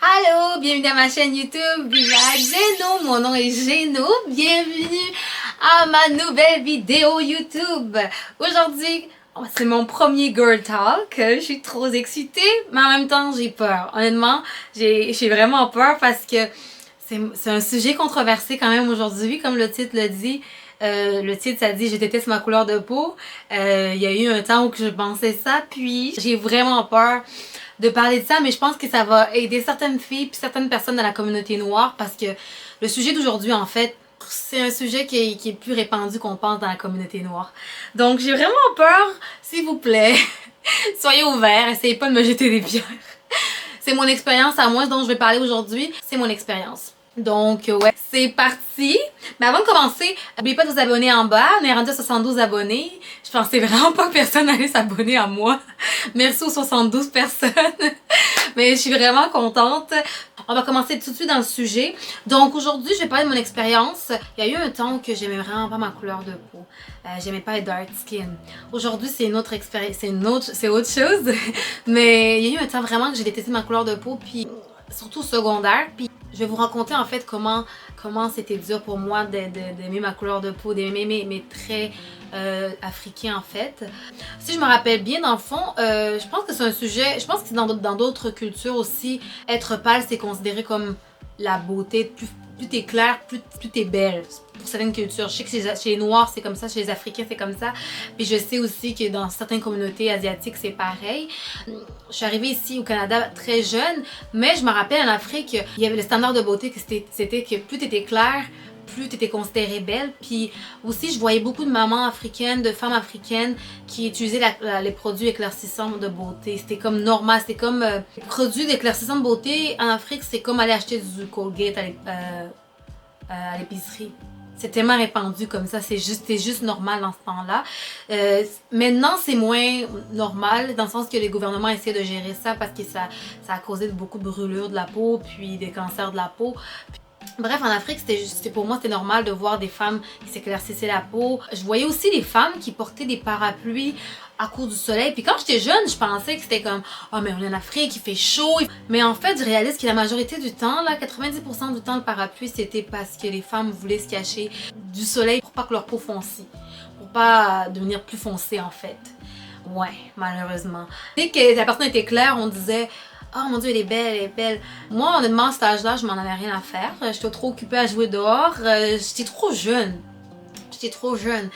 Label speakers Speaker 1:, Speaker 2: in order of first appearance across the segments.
Speaker 1: Allô, bienvenue dans ma chaîne YouTube Viva Geno, mon nom est Geno, bienvenue à ma nouvelle vidéo YouTube. Aujourd'hui, c'est mon premier Girl Talk, je suis trop excitée, mais en même temps j'ai peur. Honnêtement, j'ai vraiment peur parce que c'est un sujet controversé quand même aujourd'hui, comme le titre le dit. Le titre ça dit je déteste ma couleur de peau. Il y a eu un temps où je pensais ça, puis j'ai vraiment peur de parler de ça, mais je pense que ça va aider certaines filles puis certaines personnes dans la communauté noire parce que le sujet d'aujourd'hui en fait c'est un sujet qui est plus répandu qu'on pense dans la communauté noire. Donc j'ai vraiment peur, s'il vous plaît, soyez ouverts, essayez pas de me jeter des pierres. C'est mon expérience à moi dont je vais parler aujourd'hui, c'est mon expérience. Donc ouais, c'est parti. Mais avant de commencer, n'oubliez pas de vous abonner en bas. On est rendu à 72 abonnés. Je pensais vraiment pas que personne allait s'abonner à moi. Merci aux 72 personnes. Mais je suis vraiment contente. On va commencer tout de suite dans le sujet. Donc aujourd'hui, je vais parler de mon expérience. Il y a eu un temps que j'aimais vraiment pas ma couleur de peau. J'aimais pas être dark skin. Aujourd'hui, c'est une autre expérience, c'est autre chose. Mais il y a eu un temps vraiment que j'ai détesté ma couleur de peau, puis surtout au secondaire. Puis je vais vous raconter en fait comment c'était dur pour moi d'aimer ma couleur de peau, d'aimer mes traits africains en fait. Si je me rappelle bien, dans le fond, je pense que c'est un sujet, je pense que dans d'autres cultures aussi, être pâle c'est considéré comme la beauté. Plus t'es claire, plus t'es belle. Pour certaines cultures. Je sais que chez les Noirs c'est comme ça, chez les Africains c'est comme ça. Puis je sais aussi que dans certaines communautés asiatiques c'est pareil. Je suis arrivée ici au Canada très jeune, mais je me rappelle en Afrique, il y avait le standard de beauté que c'était que plus t'étais claire, plus t'étais considérée belle. Puis aussi je voyais beaucoup de mamans africaines, de femmes africaines qui utilisaient les produits éclaircissants de beauté. C'était comme normal, c'était comme les produits d'éclaircissant de beauté en Afrique, c'est comme aller acheter du Colgate à l'épicerie. C'est tellement répandu comme ça, c'était juste normal dans ce temps-là. Maintenant, c'est moins normal, dans le sens que les gouvernements essaient de gérer ça parce que ça a causé beaucoup de brûlures de la peau, puis des cancers de la peau. Bref, en Afrique, pour moi, c'était normal de voir des femmes qui s'éclaircissaient la peau. Je voyais aussi des femmes qui portaient des parapluies à cause du soleil. Puis quand j'étais jeune, je pensais que c'était comme « Oh, mais on est en Afrique, il fait chaud. » Mais en fait, je réalise que la majorité du temps, là, 90% du temps, le parapluie, c'était parce que les femmes voulaient se cacher du soleil pour pas que leur peau foncie. Pour pas devenir plus foncée, en fait. Ouais, malheureusement. Dès que la personne était claire, on disait « Oh mon dieu, elle est belle, elle est belle. » Moi, honnêtement, à cet âge-là, je m'en avais rien à faire. J'étais trop occupée à jouer dehors. J'étais trop jeune. J'étais trop jeune.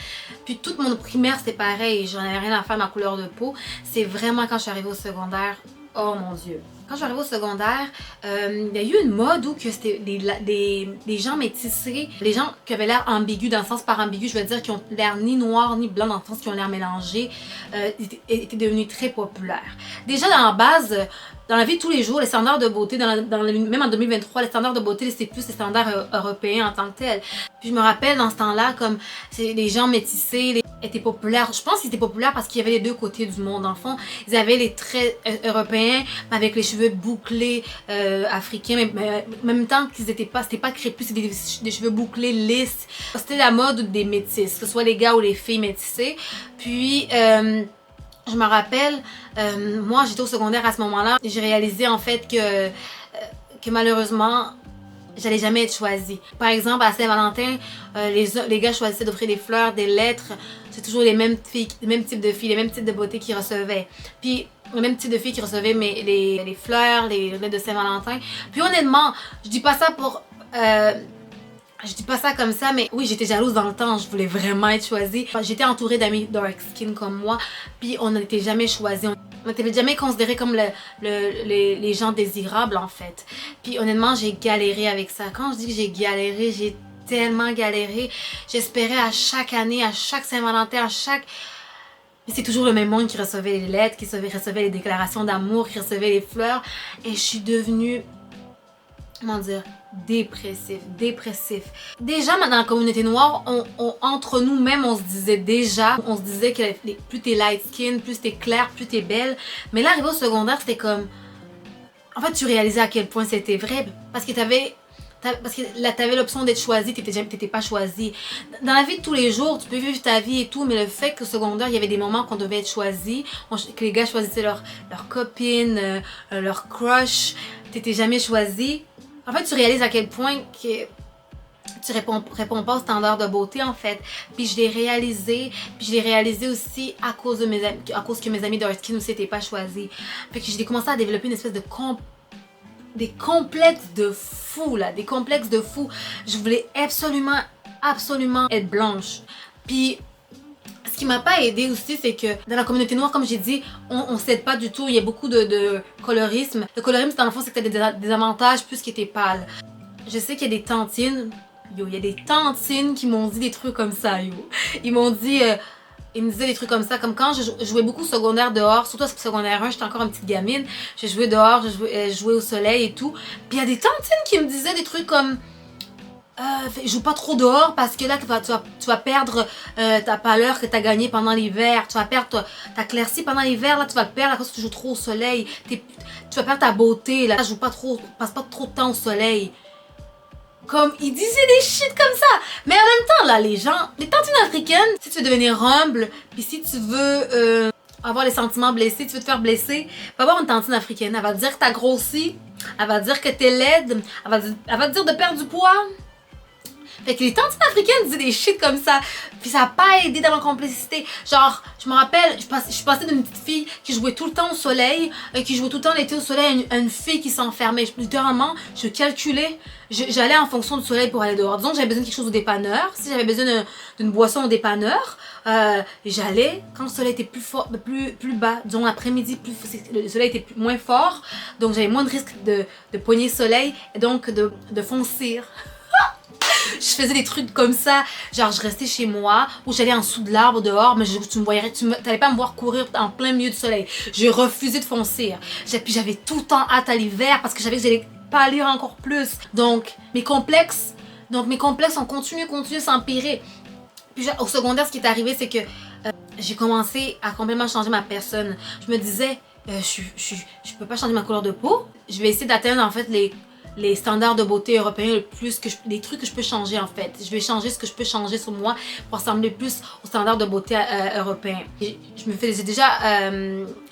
Speaker 1: Puis toute mon primaire, c'était pareil. J'en avais rien à faire de ma couleur de peau. C'est vraiment quand je suis arrivée au secondaire, oh mon dieu. Quand je suis arrivée au secondaire, il y a eu une mode où c'était des gens métissés, des gens qui avaient l'air ambigus, dans le sens par ambigu, je veux dire qui ont l'air ni noir ni blanc, dans le sens qui ont l'air mélangés, étaient devenus très populaires. Déjà dans la base, dans la vie de tous les jours, les standards de beauté, même en 2023, les standards de beauté, c'est plus les standards européens en tant que tels. Puis je me rappelle dans ce temps-là, comme les gens métissés étaient populaires. Je pense qu'ils étaient populaires parce qu'il y avait les deux côtés du monde. Dans le fond, ils avaient les traits européens avec les cheveux bouclés africains, mais en même temps qu'ils étaient pas, c'était pas crépus, c'était des cheveux bouclés lisses. C'était la mode des métis, que ce soit les gars ou les filles métissées. Puis je me rappelle, moi j'étais au secondaire à ce moment-là, j'ai réalisé en fait que malheureusement, j'allais jamais être choisie. Par exemple, à Saint-Valentin, les gars choisissaient d'offrir des fleurs, des lettres. C'est toujours les mêmes filles, les mêmes types de filles, les mêmes types de beauté qu'ils recevaient. Puis, le même type de filles qui recevaient les fleurs, les lettres de Saint-Valentin. Puis honnêtement, je dis pas ça pour... je dis pas ça comme ça, mais oui, j'étais jalouse dans le temps, je voulais vraiment être choisie. J'étais entourée d'amis dark skin comme moi, puis on n'était jamais choisis. On n'était jamais considérés comme les gens désirables en fait. Puis honnêtement, j'ai galéré avec ça. Quand je dis que j'ai galéré, j'ai tellement galéré. J'espérais à chaque année, à chaque Saint-Valentin, Mais c'est toujours le même monde qui recevait les lettres, qui recevait les déclarations d'amour, qui recevait les fleurs. Et je suis devenue... comment dire, dépressif. Déjà, dans la communauté noire, entre nous-mêmes, on se disait que plus t'es light skin, plus t'es claire, plus t'es belle. Mais là, arrivé au secondaire, c'était comme... En fait, tu réalisais à quel point c'était vrai. Parce que là, t'avais l'option d'être choisie, t'étais pas choisie. Dans la vie de tous les jours, tu peux vivre ta vie et tout, mais le fait qu'au secondaire, il y avait des moments qu'on devait être choisi, que les gars choisissaient leur copine, leur crush, t'étais jamais choisi, en fait, tu réalises à quel point que tu réponds pas aux standards de beauté, en fait. Puis je l'ai réalisé aussi à cause de mes amis, à cause que mes amis dark skin aussi n'étaient pas choisis. Fait que j'ai commencé à développer une espèce de des complexes de fou, là, des complexes de fou. Je voulais absolument être blanche. Puis ce qui m'a pas aidé aussi, c'est que dans la communauté noire, comme j'ai dit, on s'aide pas du tout. Il y a beaucoup de colorisme. Le colorisme, dans le fond, c'est que t'as des avantages plus que t'es pâle. Je sais qu'il y a des tantines. Yo, il y a des tantines qui m'ont dit des trucs comme ça, yo. Ils m'ont dit... ils me disaient des trucs comme ça, comme quand je jouais beaucoup secondaire dehors, surtout au secondaire 1, j'étais encore une petite gamine, je jouais dehors, je jouais au soleil et tout. Puis il y a des tantines qui me disaient des trucs comme joue pas trop dehors parce que là tu vas perdre ta pâleur que tu as gagnée pendant l'hiver, tu vas perdre ta claircie pendant l'hiver, là tu vas le perdre à cause que tu joues trop au soleil, tu vas perdre ta beauté, là joue pas trop, passe pas trop de temps au soleil. Comme, ils disaient des shit comme ça. Mais en même temps, là, les tantines africaines, si tu veux devenir humble, puis si tu veux avoir les sentiments blessés, tu veux te faire blesser, va voir une tantine africaine. Elle va te dire que t'as grossi, elle va te dire que t'es laide, elle va te dire de perdre du poids. Fait que les tantines africaines disaient des shit comme ça. Puis ça a pas aidé dans ma complicité. Genre, je me rappelle, je suis passée d'une petite fille qui jouait tout le temps au soleil, qui jouait tout le temps l'été au soleil, à une fille qui s'enfermait. Littéralement, je calculais, j'allais en fonction du soleil pour aller dehors. Disons que j'avais besoin de quelque chose au dépanneur. Si j'avais besoin d'une boisson au dépanneur, j'allais quand le soleil était plus fort, plus bas. Disons l'après-midi, le soleil était moins fort. Donc j'avais moins de risque de poigner le soleil et donc de foncir. Je faisais des trucs comme ça, genre je restais chez moi ou j'allais en dessous de l'arbre dehors, mais tu n'allais pas me voir courir en plein milieu du soleil. J'ai refusé de foncer. Puis j'avais tout le temps hâte à l'hiver parce que j'avais que j'allais pâlir encore plus. Donc mes complexes ont continué à s'empirer. Puis au secondaire, ce qui est arrivé, c'est que j'ai commencé à complètement changer ma personne. Je me disais, je peux pas changer ma couleur de peau. Je vais essayer d'atteindre en fait les standards de beauté européens les trucs que je peux changer en fait. Je vais changer ce que je peux changer sur moi pour ressembler plus aux standards de beauté européens. Je me faisais déjà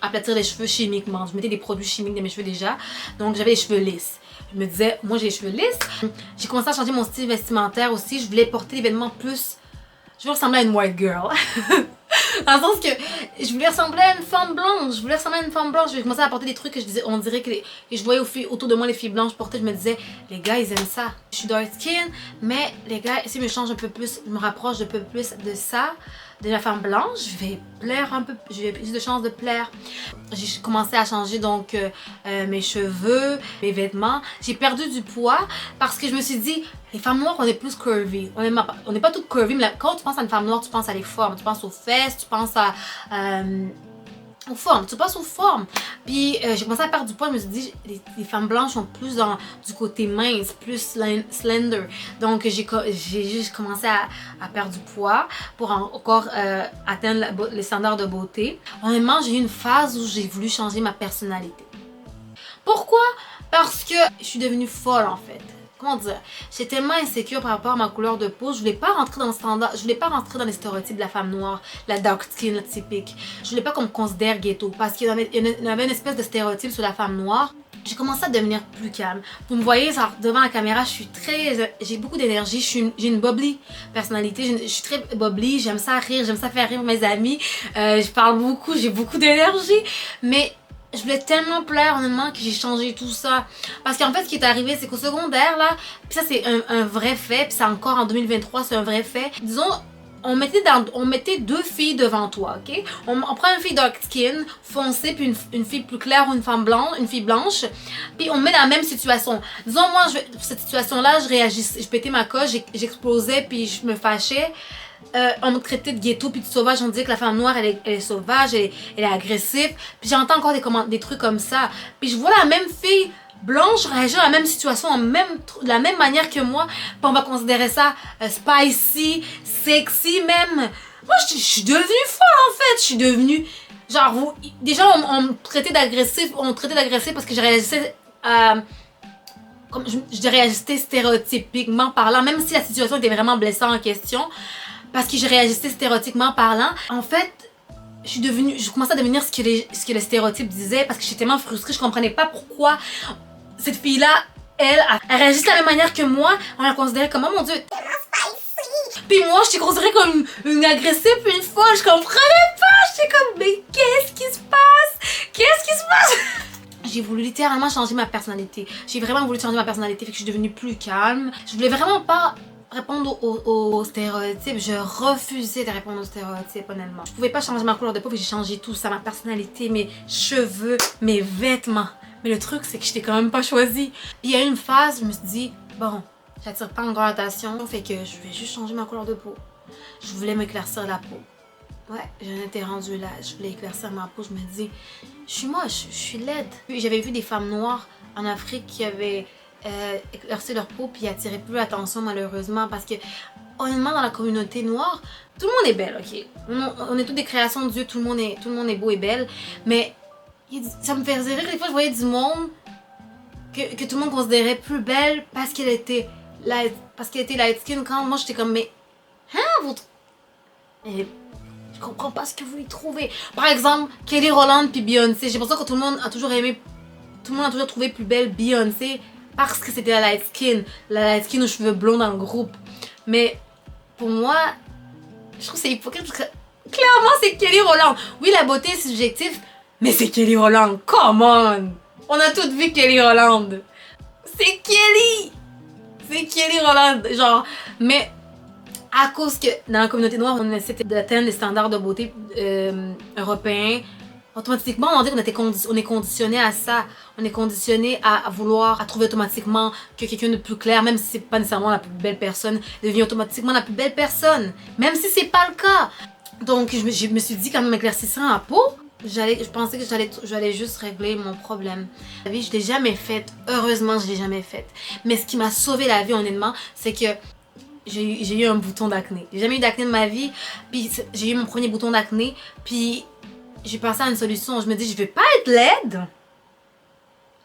Speaker 1: aplatir les cheveux chimiquement. Je mettais des produits chimiques dans mes cheveux déjà. Donc j'avais les cheveux lisses. Je me disais, moi j'ai les cheveux lisses. J'ai commencé à changer mon style vestimentaire aussi. Je voulais porter des vêtements plus... Je voulais ressembler à une white girl. Dans le sens que je voulais ressembler à une femme blanche. J'ai commencé à porter des trucs que on dirait que je voyais autour de moi les filles blanches porter. Je me disais, les gars, ils aiment ça. Je suis dark skin, mais les gars, si je me change un peu plus, je me rapproche un peu plus de ça, de la femme blanche, je vais plaire un peu, j'ai plus de chances de plaire. J'ai commencé à changer donc mes cheveux, mes vêtements. J'ai perdu du poids parce que je me suis dit, les femmes noires, on est plus curvy. On n'est pas toutes curvy, mais quand tu penses à une femme noire, tu penses à les formes. Tu penses aux fesses, tu penses aux formes. Tu penses aux formes. Puis j'ai commencé à perdre du poids. Je me suis dit, les femmes blanches sont plus du côté mince, plus slender. Donc j'ai juste commencé à perdre du poids pour encore atteindre les standards de beauté. Honnêtement, j'ai eu une phase où j'ai voulu changer ma personnalité. Pourquoi? Parce que je suis devenue folle en fait. Comment dire, j'étais tellement insécure par rapport à ma couleur de peau, je voulais pas rentrer dans le standard, je voulais pas rentrer dans les stéréotypes de la femme noire, la dark skin, la typique. Je voulais pas qu'on me considère ghetto parce qu'il y avait une espèce de stéréotype sur la femme noire. J'ai commencé à devenir plus calme. Vous me voyez, genre, devant la caméra, j'ai beaucoup d'énergie, j'ai une bubbly personnalité, je suis très bubbly, j'aime ça rire, j'aime ça faire rire mes amis, je parle beaucoup, j'ai beaucoup d'énergie, mais je voulais tellement plaire honnêtement que j'ai changé tout ça. Parce qu'en fait, ce qui est arrivé, c'est qu'au secondaire, là, puis ça c'est un vrai fait, puis c'est encore en 2023, c'est un vrai fait. Disons, on mettait deux filles devant toi, ok? On prend une fille dark skin, foncée, puis une fille plus claire ou une fille blanche, puis on met dans la même situation. Disons, moi, cette situation-là, je pétais ma coche, j'explosais, puis je me fâchais. On me traitait de ghetto puis de sauvage, on disait que la femme noire elle est sauvage, elle est agressive, puis j'entends encore des trucs comme ça, puis je vois la même fille blanche réagir à la même situation de la même manière que moi, puis on va considérer ça spicy, sexy même. Moi je suis devenue folle en fait, je suis devenue genre déjà on me traitait d'agressif, parce que je réagissais comme je réagissais stéréotypiquement parlant, même si la situation était vraiment blessante en question. Parce que je réagissais stéréotypiquement parlant. En fait, je commençais à devenir ce que le stéréotype disait parce que j'étais tellement frustrée, je comprenais pas pourquoi cette fille-là, elle réagit de la même manière que moi. On la considérait comme, oh mon Dieu, puis moi, je t'ai considérée comme une agressive puis une folle. Je comprenais pas. J'étais comme, mais qu'est-ce qui se passe? Qu'est-ce qui se passe? J'ai voulu littéralement changer ma personnalité. J'ai vraiment voulu changer ma personnalité, fait que je suis devenue plus calme. Je voulais vraiment pas répondre aux stéréotypes. Je refusais de répondre aux stéréotypes, honnêtement. Je pouvais pas changer ma couleur de peau, fait que j'ai changé tout ça, ma personnalité, mes cheveux, mes vêtements. Mais le truc, c'est que je t'ai quand même pas choisi. Puis il y a une phase, je me suis dit, bon, j'attire pas encore l'attention, fait que je vais juste changer ma couleur de peau. Je voulais m'éclaircir la peau. Ouais, j'en étais rendue là. Je voulais éclaircir ma peau. Je me dis, je suis moche, je suis laide. Puis j'avais vu des femmes noires en Afrique qui avaient éclairci leur peau puis attiraient plus l'attention malheureusement parce que honnêtement dans la communauté noire, tout le monde est belle, ok? On est toutes des créations de Dieu, tout le monde est beau et belle, mais ça me faisait rire des fois je voyais du monde que tout le monde considérait plus belle parce qu'elle était light skin quand moi j'étais comme mais hein vous je comprends pas ce que vous y trouvez. Par exemple, Kelly Rowland puis Beyoncé, j'ai l'impression que tout le monde a toujours trouvé plus belle Beyoncé parce que c'était la light skin aux cheveux blonds dans le groupe. Mais pour moi, je trouve que c'est hypocrite parce que clairement c'est Kelly Rowland. Oui, la beauté est subjective, mais c'est Kelly Rowland. Come on! On a toutes vu Kelly Rowland. C'est Kelly! C'est Kelly Rowland. Genre, mais à cause que dans la communauté noire, on essaie d'atteindre les standards de beauté européens, automatiquement, on dit qu'on est conditionné à ça. On est conditionné à vouloir, à trouver automatiquement que quelqu'un de plus clair, même si c'est pas nécessairement la plus belle personne, devient automatiquement la plus belle personne. Même si c'est pas le cas. Donc, je me suis dit qu'en m'éclaircissant la peau, je pensais que j'allais juste régler mon problème. La vie, je l'ai jamais faite. Heureusement, je l'ai jamais faite. Mais ce qui m'a sauvé la vie, honnêtement, c'est que j'ai eu un bouton d'acné. J'ai jamais eu d'acné de ma vie. Puis j'ai eu mon premier bouton d'acné. Puis j'ai pensé à une solution. Je me dis, je vais pas être laide.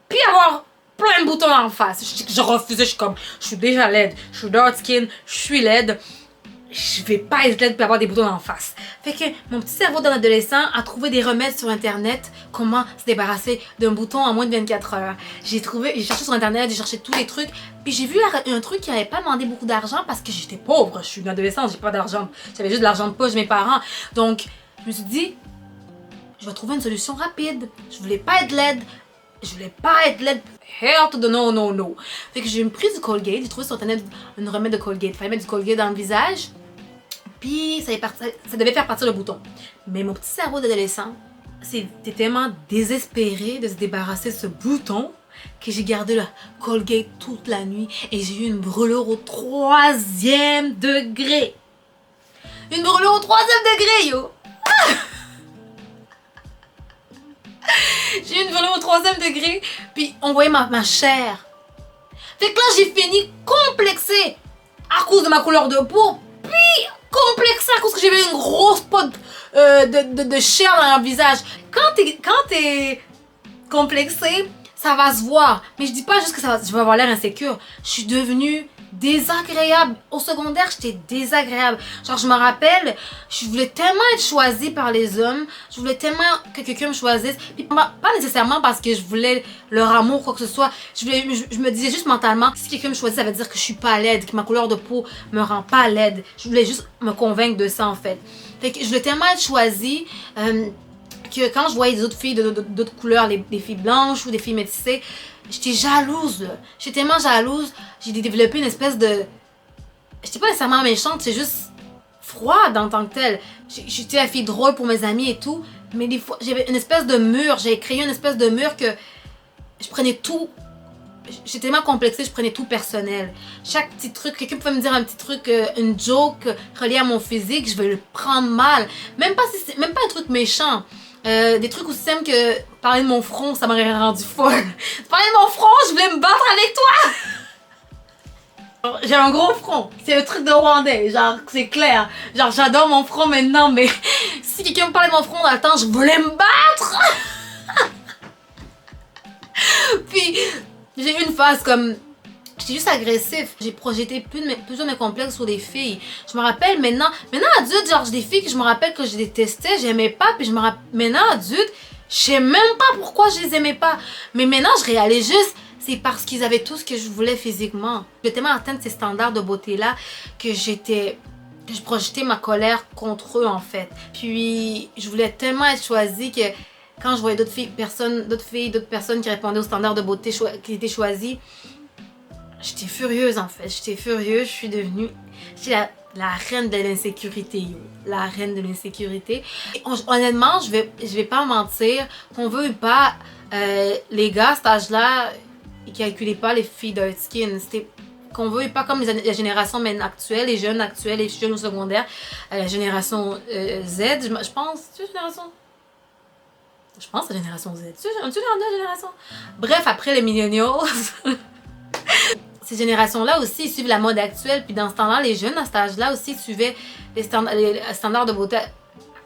Speaker 1: Puis avoir plein de boutons en face. Je refusais. Je suis comme, je suis déjà laide. Je suis dark skin. Je suis laide. Je vais pas être laide pour avoir des boutons en face. Fait que mon petit cerveau d'un adolescent a trouvé des remèdes sur internet. Comment se débarrasser d'un bouton en moins de 24 heures. J'ai cherché sur internet, j'ai cherché tous les trucs. Puis j'ai vu un truc qui n'avait pas demandé beaucoup d'argent parce que j'étais pauvre. Je suis une adolescente, j'ai pas d'argent. J'avais juste de l'argent de poche de mes parents. Donc je me suis dit, je vais trouver une solution rapide. Je voulais pas être laide. Hell to the no. Fait que j'ai pris du Colgate. J'ai trouvé sur internet un remède de Colgate. Il fallait mettre du Colgate dans le visage. Puis ça devait faire partir le bouton. Mais mon petit cerveau d'adolescent c'était tellement désespéré de se débarrasser de ce bouton que j'ai gardé le Colgate toute la nuit et j'ai eu une brûlure au 3e degré. Une brûlure au 3e degré, yo! J'ai eu une brûlure au 3e degré, puis on voyait ma chair. Fait que là, j'ai fini complexée à cause de ma couleur de peau, puis complexée à cause que j'avais une grosse pote de chair dans le visage. Quand t'es complexée, ça va se voir. Mais je dis pas juste que je vais avoir l'air insécure. Je suis devenue désagréable. Au secondaire, j'étais désagréable. Genre, je me rappelle, je voulais tellement être choisie par les hommes. Je voulais tellement que quelqu'un me choisisse. Puis pas nécessairement parce que je voulais leur amour ou quoi que ce soit. Je me disais juste mentalement, si quelqu'un me choisit, ça veut dire que je suis pas laide, que ma couleur de peau me rend pas laide. Je voulais juste me convaincre de ça, en fait. Fait que je voulais tellement être choisie que quand je voyais des autres filles d'autres couleurs, des filles blanches ou des filles métissées, j'étais jalouse, là. J'étais tellement jalouse, j'ai développé une espèce de... J'étais pas nécessairement méchante, c'est juste froide en tant que telle. J'étais la fille drôle pour mes amis et tout, mais des fois, j'avais une espèce de mur, j'avais créé une espèce de mur que je prenais tout... J'étais tellement complexée, je prenais tout personnel. Chaque petit truc, quelqu'un pouvait me dire un petit truc, une joke reliée à mon physique, je vais le prendre mal. Même pas un truc méchant. Des trucs aussi simples que parler de mon front, ça m'aurait rendu folle. Parler de mon front, je voulais me battre avec toi! J'ai un gros front, c'est le truc de Rwandais, genre c'est clair. Genre j'adore mon front maintenant, mais si quelqu'un me parlait de mon front dans le temps, je voulais me battre! Puis j'ai eu une phase comme... J'étais juste agressif. J'ai projeté plusieurs de mes complexes sur des filles. Je me rappelle maintenant adulte, genre des filles que je me rappelle que je détestais, j'aimais pas, puis maintenant adulte, je sais même pas pourquoi je les aimais pas. Mais maintenant je réalise juste, c'est parce qu'ils avaient tout ce que je voulais physiquement. J'étais tellement atteinte de ces standards de beauté-là que je projetais ma colère contre eux en fait. Puis je voulais tellement être choisie que quand je voyais d'autres personnes qui répondaient aux standards de beauté qui étaient choisies, j'étais furieuse en fait. J'étais furieuse, j'étais la reine de l'insécurité, yo. La reine de l'insécurité. Honnêtement, je vais pas mentir, qu'on veut ou pas, les gars à cet âge-là, ils calculaient pas les filles dark skin. C'était qu'on veut pas comme la génération actuelle, les jeunes actuels, les jeunes au secondaire, la génération Z, je pense, c'est la génération... Je pense que c'est la génération Z. Tu dans la génération? Bref, après les millennials, ces générations-là aussi, ils suivent la mode actuelle. Puis dans ce temps-là, les jeunes à cet âge-là aussi suivaient les standards de beauté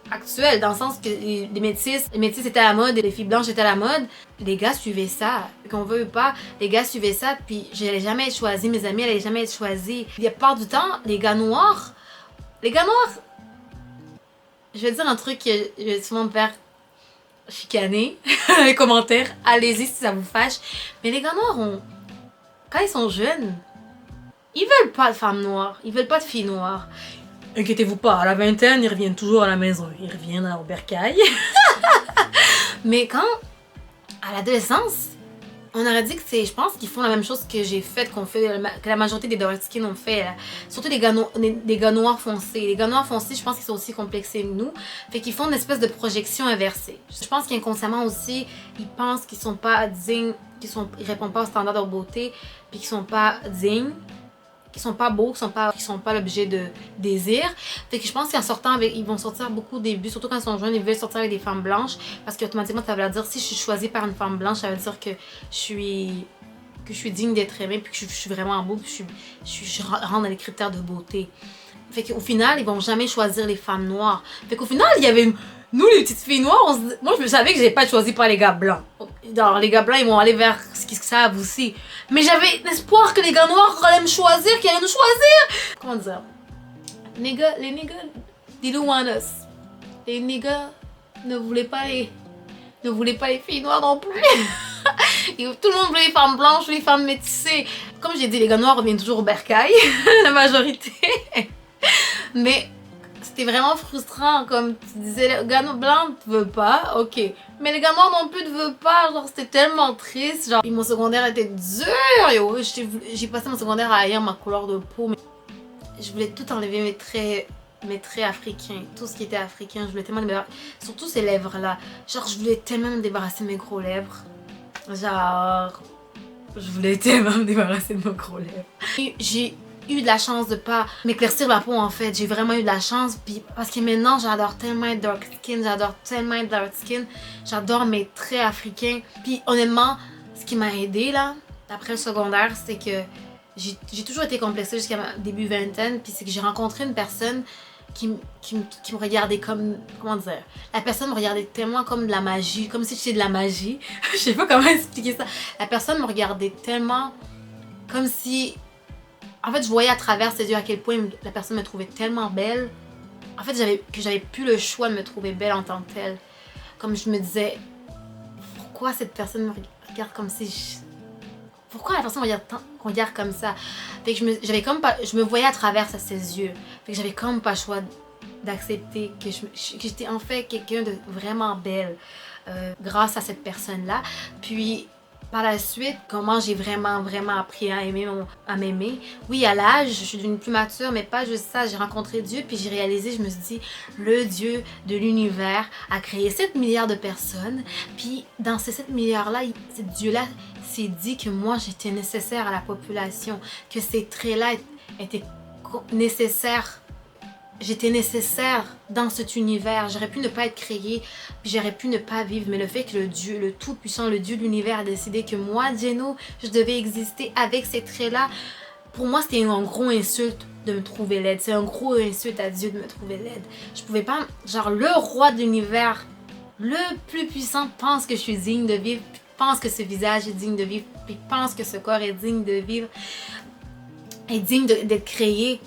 Speaker 1: actuels. Dans le sens que les métis étaient à la mode et les filles blanches étaient à la mode. Les gars suivaient ça. Qu'on veut ou pas, les gars suivaient ça. Puis j'allais jamais être choisie. Mes amis allaient jamais être choisis. La plupart du temps, les gars noirs, je vais dire un truc que je vais souvent me faire chicaner dans les commentaires. Allez-y si ça vous fâche. Mais les gars noirs, quand ils sont jeunes, ils veulent pas de femmes noires. Ils veulent pas de filles noires. Inquiétez-vous pas, à la vingtaine, ils reviennent toujours à la maison. Ils reviennent à leur bercail. Mais quand, à l'adolescence, on aurait dit que je pense qu'ils font la même chose que j'ai fait, que la majorité des dark skin ont fait. Là. Surtout les gars noirs foncés. Les gars noirs foncés, je pense qu'ils sont aussi complexés que nous. Fait qu'ils font une espèce de projection inversée. Je pense qu'inconsciemment aussi, ils pensent qu'ils sont pas dignes, ils répondent pas aux standards de beauté, puis qu'ils sont pas dignes, qu'ils sont pas beaux, qu'ils sont pas l'objet de désir. Fait que je pense qu'en sortant ils vont sortir beaucoup au début, surtout quand ils sont jeunes, ils veulent sortir avec des femmes blanches, parce qu'automatiquement ça veut dire si je suis choisie par une femme blanche, ça veut dire que je suis digne d'être aimée, puis que je suis vraiment beau, puis je rentre dans les critères de beauté. Fait qu'au final, ils vont jamais choisir les femmes noires. Fait qu'au final, il y avait nous les petites filles noires, moi je savais que j'allais pas être choisie par les gars blancs. Alors les gars blancs ils vont aller vers ce qu'ils savent aussi. Mais j'avais l'espoir que les gars noirs allaient me choisir, qu'ils allaient nous choisir. Comment dire? Les niggas, they don't want us. Les niggas ne voulaient pas les filles noires non plus. Et tout le monde voulait les femmes blanches, les femmes métissées. Comme j'ai dit, les gars noirs reviennent toujours au bercail, la majorité. Mais c'était vraiment frustrant, comme tu disais, le gars blanc ne veut pas, ok. Mais les gars noirs non plus ne veulent pas, genre c'était tellement triste. Genre, mon secondaire était dur, yo. J'ai passé mon secondaire à haïr ma couleur de peau, mais je voulais tout enlever mes traits africains, tout ce qui était africain. Je voulais tellement me débarrasser, surtout ces lèvres-là. Genre, je voulais tellement me débarrasser de mes gros lèvres. Genre, je voulais tellement me débarrasser de mes gros lèvres. J'ai eu de la chance de pas m'éclaircir la peau en fait. J'ai vraiment eu de la chance. Puis parce que maintenant j'adore tellement être dark skin, j'adore mes traits africains. Puis honnêtement, ce qui m'a aidé là, après le secondaire, c'est que j'ai toujours été complexée jusqu'à ma début vingtaine. Puis c'est que j'ai rencontré une personne qui me regardait comme, comment dire, la personne me regardait tellement comme de la magie, comme si j'étais de la magie. Je sais pas comment expliquer ça. La personne me regardait tellement comme si, en fait, je voyais à travers ses yeux à quel point la personne me trouvait tellement belle. En fait, j'avais plus le choix de me trouver belle en tant que telle. Comme je me disais, pourquoi cette personne me regarde comme si pourquoi la personne me regarde comme ça? Fait que je me voyais à travers ses yeux. Fait que j'avais comme pas le choix d'accepter que j'étais en fait quelqu'un de vraiment belle grâce à cette personne-là. Puis par la suite, comment j'ai vraiment appris à m'aimer. Oui, à l'âge, je suis devenue plus mature, mais pas juste ça. J'ai rencontré Dieu, puis j'ai réalisé, je me suis dit, le Dieu de l'univers a créé 7 milliards de personnes. Puis dans ces 7 milliards-là, ce Dieu-là s'est dit que moi, j'étais nécessaire à la population, que ces traits-là étaient nécessaires. J'étais nécessaire dans cet univers. J'aurais pu ne pas être créée, puis j'aurais pu ne pas vivre. Mais le fait que le Tout-Puissant, le Dieu de l'univers a décidé que moi, Jeno, je devais exister avec ces traits-là, pour moi, c'était un gros insulte de me trouver laide. C'est un gros insulte à Dieu de me trouver laide. Je pouvais pas... Genre, le roi de l'univers, le plus puissant, pense que je suis digne de vivre, puis pense que ce visage est digne de vivre, puis pense que ce corps est digne de vivre, est digne d'être créé.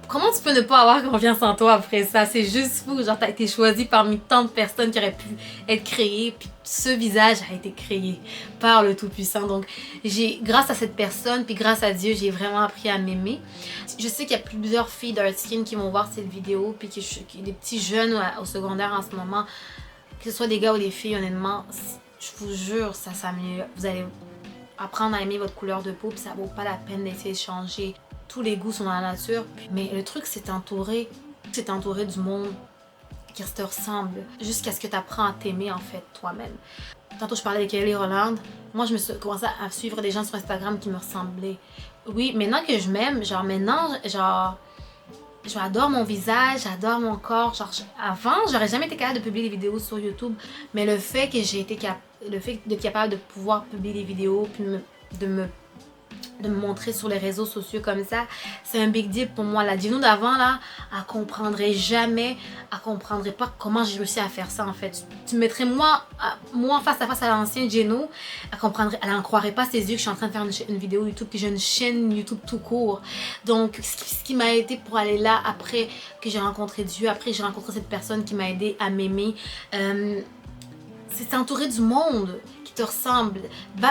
Speaker 1: comment tu peux ne pas avoir confiance en toi après ça? C'est juste fou. Genre, t'as été choisi parmi tant de personnes qui auraient pu être créées. Puis ce visage a été créé par le Tout-Puissant. Donc, grâce à cette personne, puis grâce à Dieu, j'ai vraiment appris à m'aimer. Je sais qu'il y a plusieurs filles dark skin qui vont voir cette vidéo, puis des petits jeunes au secondaire en ce moment, que ce soit des gars ou des filles, honnêtement, je vous jure, vous allez apprendre à aimer votre couleur de peau, puis ça vaut pas la peine d'essayer de changer. Tous les goûts sont dans la nature. Mais le truc, c'est t'entourer du monde qui te ressemble jusqu'à ce que tu apprends à t'aimer en fait toi-même. Tantôt, je parlais avec Kelly Roland. Moi, je me suis commencé à suivre des gens sur Instagram qui me ressemblaient. Oui, maintenant que je m'aime, j'adore mon visage, j'adore mon corps. Avant, j'aurais jamais été capable de publier des vidéos sur YouTube. Mais le fait que j'ai été d'être capable de pouvoir publier des vidéos, puis de me montrer sur les réseaux sociaux comme ça, c'est un big deal pour moi. La Gino d'avant, là, elle comprendrait pas comment j'ai réussi à faire ça, en fait. Tu mettrais moi face à face à l'ancienne Gino, elle n'en croirait pas ses yeux que je suis en train de faire une vidéo YouTube, puis j'ai une chaîne YouTube tout court. Donc, ce qui m'a aidé pour aller là, après que j'ai rencontré Dieu, après que j'ai rencontré cette personne qui m'a aidé à m'aimer, c'est s'entourer du monde qui te ressemble.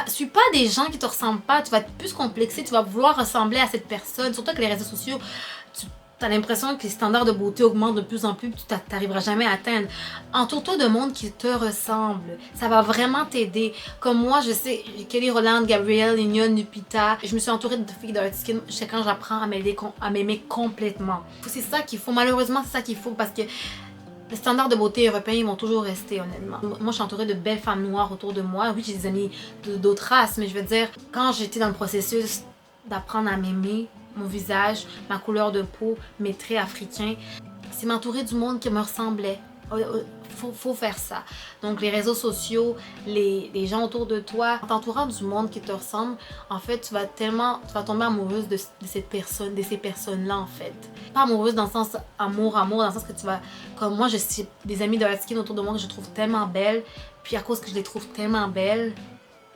Speaker 1: Suis pas des gens qui te ressemblent pas, tu vas être plus complexé, tu vas vouloir ressembler à cette personne. Surtout que les réseaux sociaux, tu as l'impression que les standards de beauté augmentent de plus en plus, puis tu n'arriveras jamais à atteindre. Entoure-toi de monde qui te ressemble. Ça va vraiment t'aider. Comme moi, je sais, Kelly Roland, Gabrielle, Lignon, Nupita, je me suis entourée de filles dark skin. Je sais quand j'apprends à m'aimer complètement. C'est ça qu'il faut. Malheureusement, c'est ça qu'il faut parce que les standards de beauté européens, ils vont toujours rester, honnêtement. Moi, je suis entourée de belles femmes noires autour de moi. Oui, j'ai des amis d'autres races, mais je veux dire, quand j'étais dans le processus d'apprendre à m'aimer, mon visage, ma couleur de peau, mes traits africains, c'est m'entourer du monde qui me ressemblait. Faut faire ça. Donc les réseaux sociaux, les gens autour de toi, en t'entourant du monde qui te ressemble, en fait, tu vas tomber amoureuse de ces personnes-là, en fait. Pas amoureuse dans le sens amour, dans le sens que tu vas, comme moi, j'ai des amis de dark skin autour de moi que je trouve tellement belles, puis à cause que je les trouve tellement belles,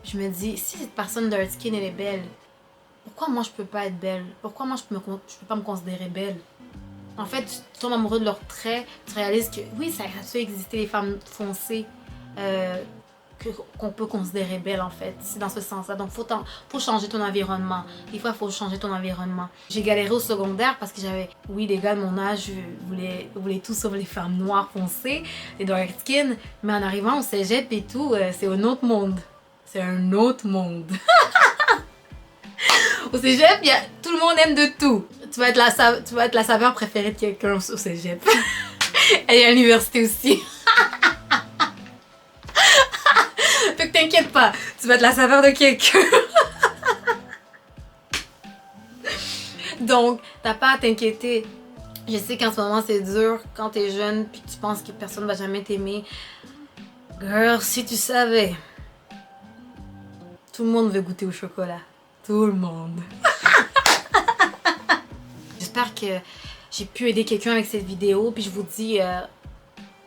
Speaker 1: je me dis, si cette personne de dark skin, elle est belle, pourquoi moi je peux pas être belle? Pourquoi moi je peux pas me considérer belle? En fait, tu tombes amoureux de leurs traits, tu réalises que oui, ça fait exister les femmes foncées qu'on peut considérer belles en fait. C'est dans ce sens-là. Donc, faut changer ton environnement. Des fois, il faut changer ton environnement. J'ai galéré au secondaire parce que oui, les gars de mon âge voulaient tout sauf les femmes noires foncées, les dark skin. Mais en arrivant au cégep et tout, c'est un autre monde. C'est un autre monde. Au cégep, tout le monde aime de tout. Tu vas être la saveur préférée de quelqu'un au cégep. Elle est à l'université aussi. Fait que t'inquiète pas, tu vas être la saveur de quelqu'un. Donc, t'as pas à t'inquiéter. Je sais qu'en ce moment c'est dur quand t'es jeune puis tu penses que personne va jamais t'aimer. Girl, si tu savais. Tout le monde veut goûter au chocolat. Tout le monde. J'espère que j'ai pu aider quelqu'un avec cette vidéo. Puis je vous dis,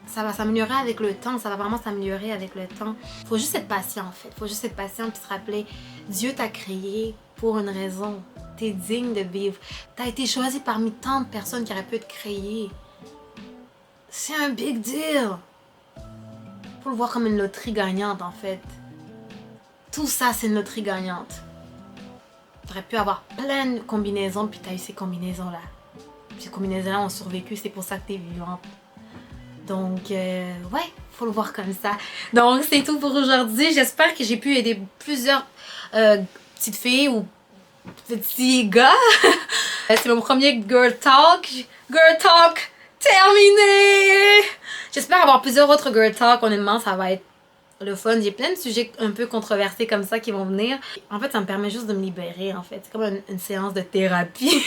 Speaker 1: ça va s'améliorer avec le temps. Ça va vraiment s'améliorer avec le temps. Faut juste être patient en fait. Faut juste être patient puis se rappeler, Dieu t'a créé pour une raison. T'es digne de vivre. T'as été choisi parmi tant de personnes qui auraient pu te créer. C'est un big deal. Faut le voir comme une loterie gagnante en fait. Tout ça, c'est une loterie gagnante. T'aurais pu avoir plein de combinaisons, puis t'as eu ces combinaisons-là. Ces combinaisons-là ont survécu, c'est pour ça que t'es vivante. Donc, ouais, faut le voir comme ça. Donc, c'est tout pour aujourd'hui. J'espère que j'ai pu aider plusieurs petites filles ou petits gars. C'est mon premier Girl Talk. Girl Talk terminé! J'espère avoir plusieurs autres Girl Talk. Honnêtement, ça va être le fun. J'ai plein de sujets un peu controversés comme ça qui vont venir. En fait, ça me permet juste de me libérer, en fait. C'est comme une séance de thérapie.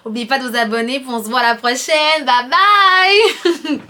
Speaker 1: N'oubliez pas de vous abonner, puis on se voit à la prochaine. Bye bye!